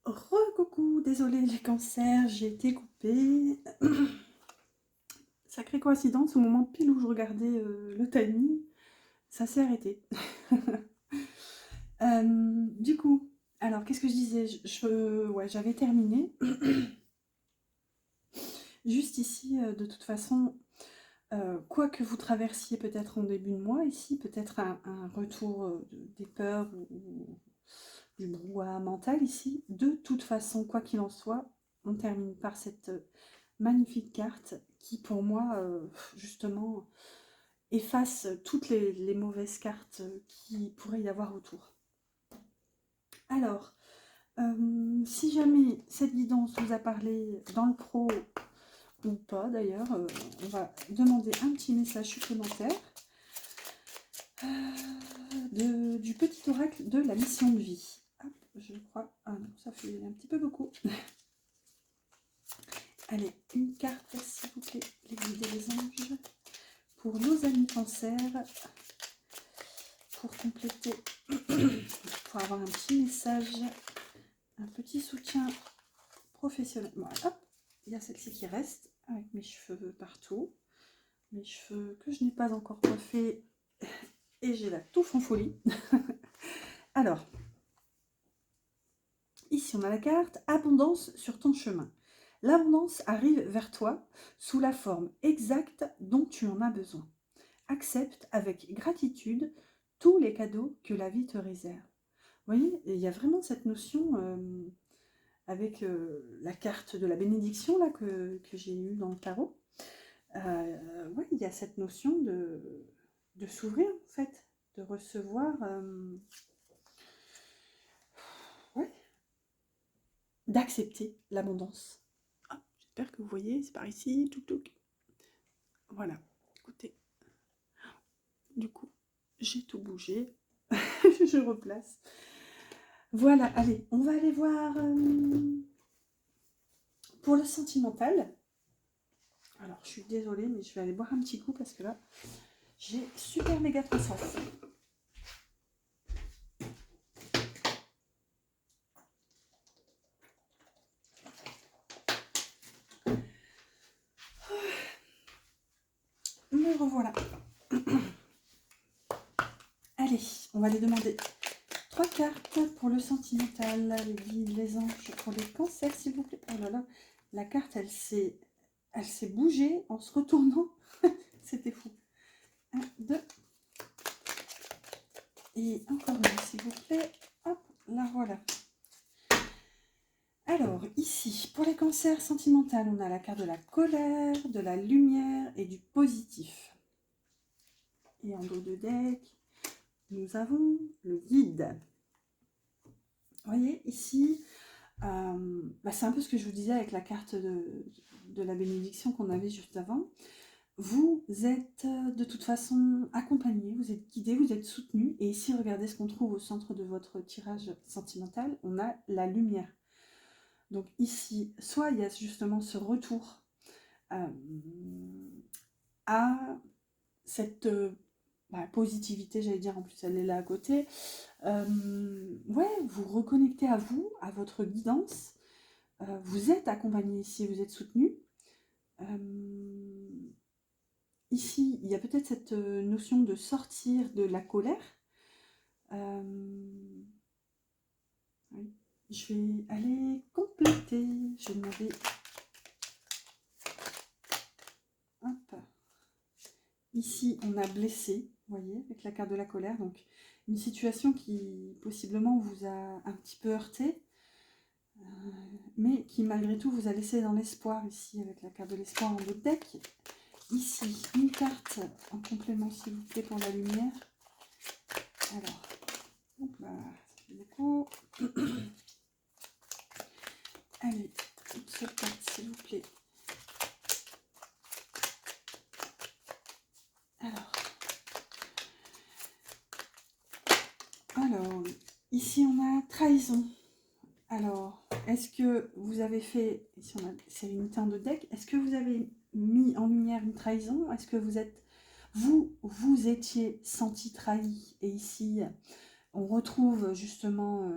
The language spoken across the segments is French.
Coucou, désolée les cancers, j'ai été coupée. Sacrée coïncidence, au moment pile où je regardais le timing, ça s'est arrêté. Du coup, alors qu'est-ce que je disais? Ouais, j'avais terminé. Juste ici, de toute façon, quoi que vous traversiez peut-être en début de mois, ici peut-être un retour des peurs ou du brouhaha mental ici. De toute façon, quoi qu'il en soit, on termine par cette magnifique carte qui, pour moi, justement, efface toutes les mauvaises cartes qui pourrait y avoir autour. Alors, si jamais cette guidance vous a parlé dans le pro ou pas d'ailleurs, on va demander un petit message supplémentaire du petit oracle de la mission de vie. Hop, je crois. Ah non, ça fait un petit peu beaucoup. Allez, une carte, s'il vous plaît, les guides et les anges, pour nos amis cancer, pour compléter, pour avoir un petit message, un petit soutien professionnel. Voilà, hop, il y a celle-ci qui reste, avec mes cheveux partout, mes cheveux que je n'ai pas encore coiffés, et j'ai la touffe en folie. Alors, ici on a la carte « Abondance sur ton chemin ». L'abondance arrive vers toi sous la forme exacte dont tu en as besoin. Accepte avec gratitude tous les cadeaux que la vie te réserve. Vous voyez, il y a vraiment cette notion avec la carte de la bénédiction là, que j'ai eue dans le tarot. Ouais, il y a cette notion de s'ouvrir en fait, de recevoir, ouais, d'accepter l'abondance. Ah, j'espère que vous voyez, c'est par ici, touc touc. Voilà, écoutez, du coup, j'ai tout bougé, je replace. Voilà, allez, on va aller voir pour le sentimental. Alors, je suis désolée, mais je vais aller boire un petit coup parce que là, j'ai super méga trop soif. Me revoilà. Allez, on va les demander 3 cartes pour le sentimental, les guides, les anges, pour les cancers, s'il vous plaît. Oh là là, la carte, elle s'est bougée en se retournant. C'était fou. 1, 2. Et encore une, s'il vous plaît. Hop, la voilà. Alors, ici, pour les cancers sentimentaux, on a la carte de la colère, de la lumière et du positif. Et en dos de deck, nous avons le guide. Vous voyez, ici, c'est un peu ce que je vous disais avec la carte de la bénédiction qu'on avait juste avant. Vous êtes de toute façon accompagné, vous êtes guidé, vous êtes soutenu. Et ici, regardez ce qu'on trouve au centre de votre tirage sentimental. On a la lumière. Donc ici, soit il y a justement ce retour à cette positivité, j'allais dire, en plus elle est là à côté. Ouais, vous reconnectez à vous, à votre guidance. Vous êtes accompagné ici, vous êtes soutenu. Ici, il y a peut-être cette notion de sortir de la colère. Oui. Je vais aller compléter. Je vais demander. Hop. Ici, on a blessé, vous voyez, avec la carte de la colère. Donc, une situation qui possiblement vous a un petit peu heurté, mais qui malgré tout vous a laissé dans l'espoir ici, avec la carte de l'espoir en haut de deck. Ici, une carte en complément, s'il vous plaît, pour la lumière. Alors, hop là, ça fait beaucoup. Allez, une seule carte, s'il vous plaît. Alors, ici on a trahison. Alors, est-ce que vous avez fait, ici on a sérénité en deux decks, est-ce que vous avez mis en lumière une trahison? Est-ce que vous étiez senti trahi? Et ici, on retrouve justement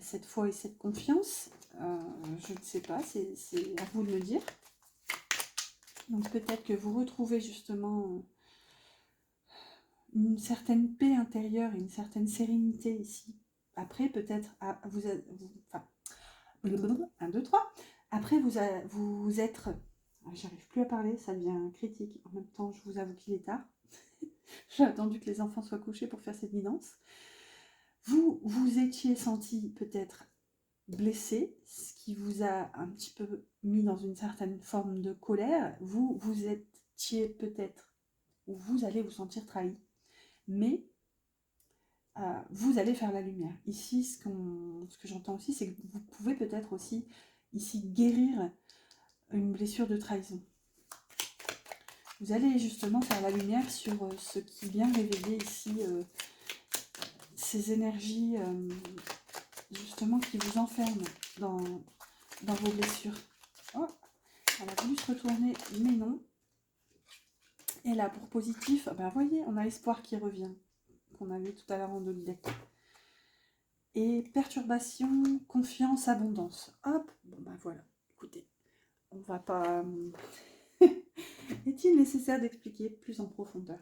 cette foi et cette confiance. Je ne sais pas, c'est à vous de me dire. Donc peut-être que vous retrouvez justement une certaine paix intérieure et une certaine sérénité ici. Après, peut-être, enfin, 1, 2, 3. Après, vous êtes... J'arrive plus à parler, ça devient critique. En même temps, je vous avoue qu'il est tard. J'ai attendu que les enfants soient couchés pour faire cette guidance. Vous vous étiez senti peut-être blessé, ce qui vous a un petit peu mis dans une certaine forme de colère. Vous étiez peut-être, ou vous allez vous sentir trahi. Mais vous allez faire la lumière. Ici, ce que j'entends aussi, c'est que vous pouvez peut-être aussi ici guérir une blessure de trahison. Vous allez justement faire la lumière sur ce qui vient réveiller ici ces énergies justement qui vous enferment dans vos blessures. Oh, elle a voulu se retourner, mais non. Et là, pour positif, ben voyez, on a l'espoir qui revient, qu'on avait tout à l'heure en d'autres decks. Et perturbation, confiance, abondance. Hop, bon ben voilà, écoutez, on va pas... Est-il nécessaire d'expliquer plus en profondeur?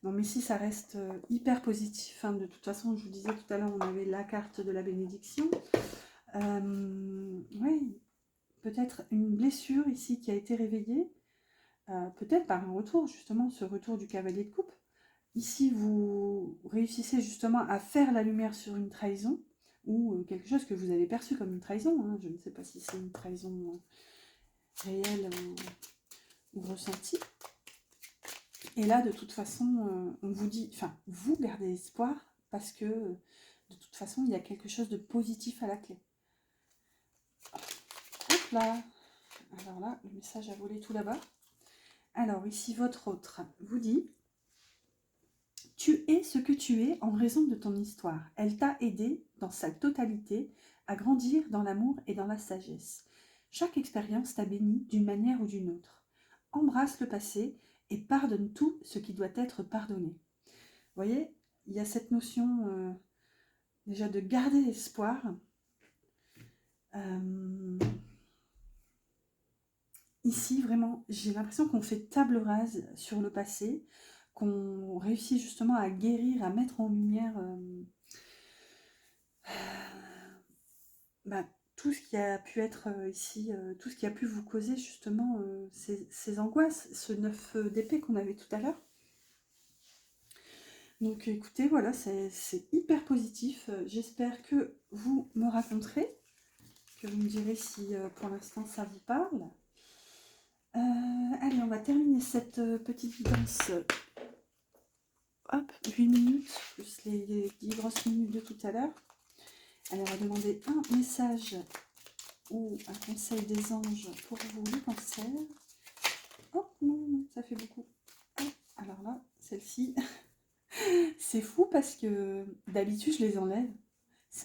Non, mais si ça reste hyper positif, hein, de toute façon, je vous disais tout à l'heure, on avait la carte de la bénédiction. Oui, peut-être une blessure ici qui a été réveillée, peut-être par un retour, justement, ce retour du cavalier de coupe. Ici, vous réussissez justement à faire la lumière sur une trahison, ou quelque chose que vous avez perçu comme une trahison. Hein. Je ne sais pas si c'est une trahison réelle ou ressentie. Et là, de toute façon, on vous dit, enfin, vous gardez espoir parce que, de toute façon, il y a quelque chose de positif à la clé. Hop là. Alors là, le message a volé tout là-bas. Alors, ici, votre autre vous dit, tu es ce que tu es en raison de ton histoire. Elle t'a aidé, dans sa totalité, à grandir dans l'amour et dans la sagesse. Chaque expérience t'a béni d'une manière ou d'une autre. Embrasse le passé et pardonne tout ce qui doit être pardonné. Vous voyez, il y a cette notion déjà de garder espoir. Ici, vraiment, j'ai l'impression qu'on fait table rase sur le passé, qu'on réussit justement à guérir, à mettre en lumière tout ce qui a pu être ici, tout ce qui a pu vous causer justement ces angoisses, ce 9 d'épée qu'on avait tout à l'heure. Donc écoutez, voilà, c'est hyper positif. J'espère que vous me raconterez, que vous me direz si pour l'instant ça vous parle. Allez, on va terminer cette petite guidance. Hop, 8 minutes, plus les 10 grosses minutes de tout à l'heure. Elle va demander un message ou un conseil des anges pour vous, les cancers. Oh non, ça fait beaucoup. Alors là, celle-ci, c'est fou parce que d'habitude, je les enlève.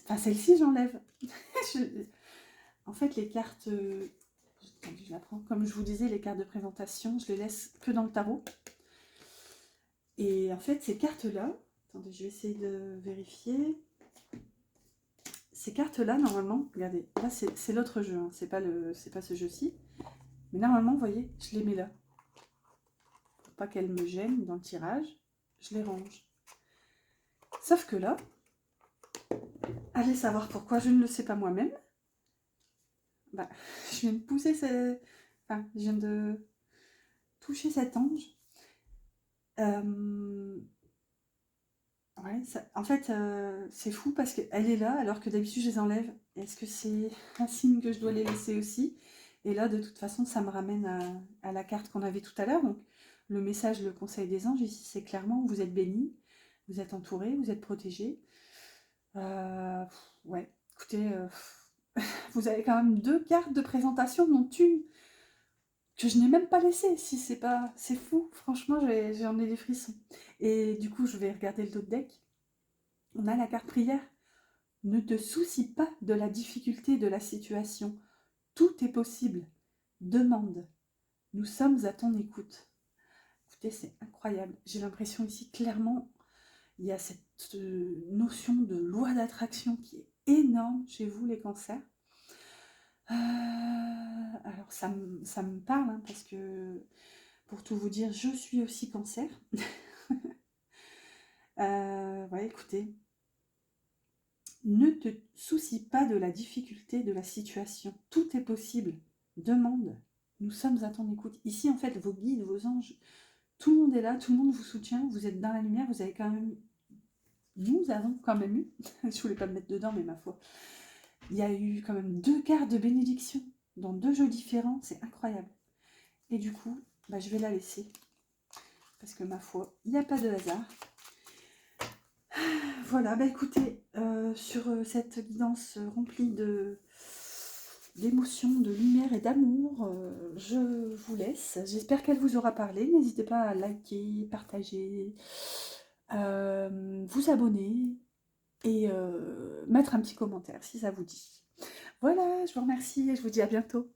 Enfin, celle-ci, j'enlève. En fait, les cartes... je la prends. Comme je vous disais, les cartes de présentation, je les laisse que dans le tarot. Et en fait, ces cartes-là... Attendez, je vais essayer de vérifier. Ces cartes-là, normalement... Regardez, là, c'est l'autre jeu. Hein, c'est pas ce jeu-ci. Mais normalement, vous voyez, je les mets là. Pour pas qu'elles me gênent dans le tirage. Je les range. Sauf que là... Allez savoir pourquoi, je ne le sais pas moi-même. Bah, je viens de pousser enfin, je viens de toucher cet ange. Ouais, en fait, c'est fou parce qu'elle est là alors que d'habitude je les enlève. Est-ce que c'est un signe que je dois les laisser aussi? Et là, de toute façon, ça me ramène à la carte qu'on avait tout à l'heure. Donc, le message, le conseil des anges, ici, c'est clairement, vous êtes bénis, vous êtes entourés, vous êtes protégés. Ouais, écoutez, vous avez quand même 2 cartes de présentation, dont une que je n'ai même pas laissée. Si c'est pas... C'est fou, franchement, j'en ai des frissons. Et du coup, je vais regarder le dos de deck. On a la carte prière. Ne te soucie pas de la difficulté de la situation. Tout est possible. Demande. Nous sommes à ton écoute. Écoutez, c'est incroyable. J'ai l'impression ici, clairement, il y a cette notion de loi d'attraction qui est énorme chez vous, les cancers. Alors ça me parle, hein, parce que, pour tout vous dire, je suis aussi cancer. Ouais, écoutez, ne te soucie pas de la difficulté de la situation. Tout est possible. Demande. Nous sommes à ton écoute. Ici, en fait, vos guides, vos anges, tout le monde est là, tout le monde vous soutient, vous êtes dans la lumière, vous avez quand même... Nous avons quand même eu, je voulais pas me mettre dedans, mais ma foi, il y a eu quand même 2 cartes de bénédiction dans 2 jeux différents, c'est incroyable. Et du coup, bah, je vais la laisser, parce que ma foi, il n'y a pas de hasard. Voilà, bah écoutez, sur cette guidance remplie d'émotions, de lumière et d'amour, je vous laisse. J'espère qu'elle vous aura parlé. N'hésitez pas à liker, partager, vous abonner et mettre un petit commentaire si ça vous dit. Voilà, je vous remercie et je vous dis à bientôt.